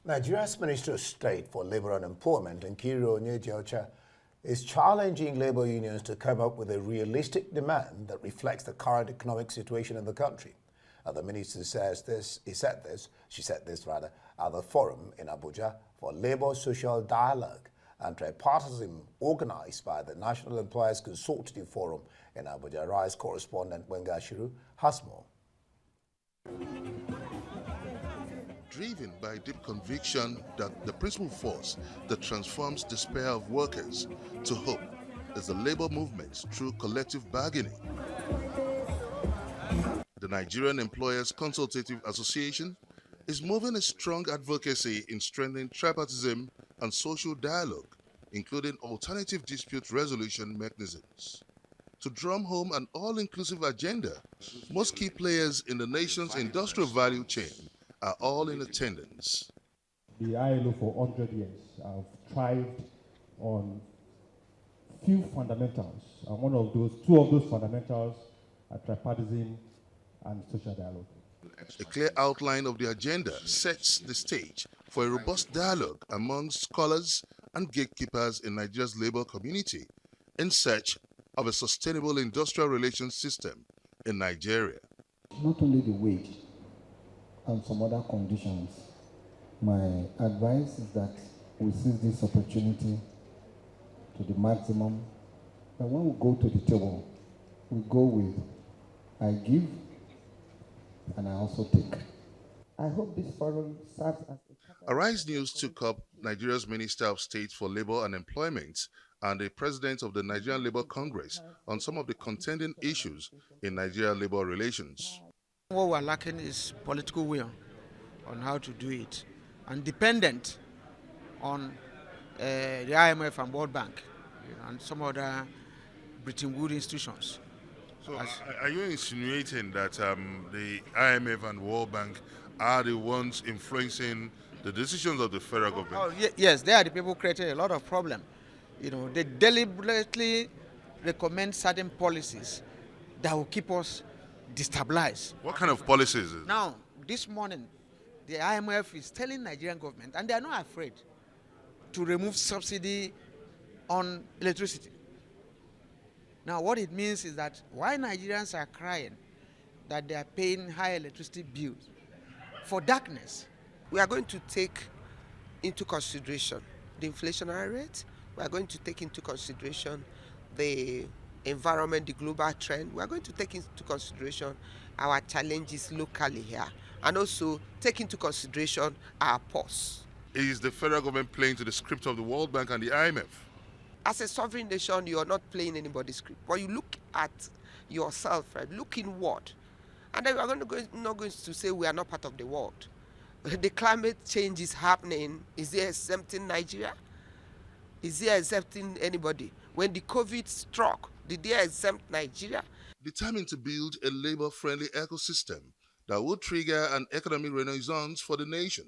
Nigeria's Minister of State for Labour and Employment, Nkiro Onyeji-Ocha, is challenging labour unions to come up with a realistic demand that reflects the current economic situation in the country. The minister she said this at the forum in Abuja for Labour Social Dialogue and Tripartism organized by the National Employers Consultative Forum in Abuja. Rise correspondent Wenga Shiru has more. Driven by deep conviction that the principal force that transforms despair of workers to hope is the labor movement through collective bargaining. The Nigerian Employers Consultative Association is moving a strong advocacy in strengthening tripartism and social dialogue, including alternative dispute resolution mechanisms. To drum home an all-inclusive agenda, most key players in the nation's industrial value chain are all in attendance. The ILO for 100 years have thrived on few fundamentals, and two of those fundamentals are tripartism and social dialogue. A clear outline of the agenda sets the stage for a robust dialogue among scholars and gatekeepers in Nigeria's labor community in search of a sustainable industrial relations system in Nigeria. Not only the wage and some other conditions, my advice is that we seize this opportunity to the maximum. But when we go to the table, we go with I give and I also take. I hope this forum serves as a... Arise News took up Nigeria's Minister of State for Labour and Employment and the President of the Nigerian Labour Congress on some of the contending issues in Nigeria labor relations. What we're lacking is political will on how to do it, and dependent on the IMF and World Bank and some other Bretton Woods institutions. So are you insinuating that the IMF and World Bank are the ones influencing the decisions of the federal government? Oh, yes, they are the people creating a lot of problem. They deliberately recommend certain policies that will keep us destabilized. What kind of policies? Now, this morning, the IMF is telling Nigerian government, and they are not afraid, to remove subsidy on electricity. Now, what it means is that why Nigerians are crying that they are paying high electricity bills for darkness. We are going to take into consideration the inflationary rate. We are going to take into consideration the environment, the global trend. We are going to take into consideration our challenges locally here, and also take into consideration our pause. Is the federal government playing to the script of the World Bank and the IMF? As a sovereign nation, you are not playing anybody's script, but you look at yourself, right? Look inward, and then we are not going to say we are not part of the world. The climate change is happening. Is it exempting Nigeria? Is it exempting anybody? When the COVID struck, did they exempt Nigeria? Determined to build a labor-friendly ecosystem that would trigger an economic renaissance for the nation,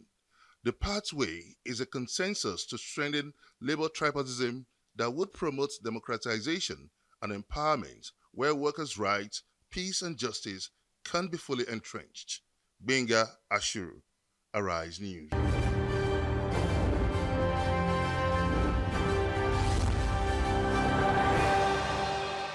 the pathway is a consensus to strengthen labor tripartism that would promote democratization and empowerment where workers' rights, peace and justice can be fully entrenched. Benga Ashuru, Arise News.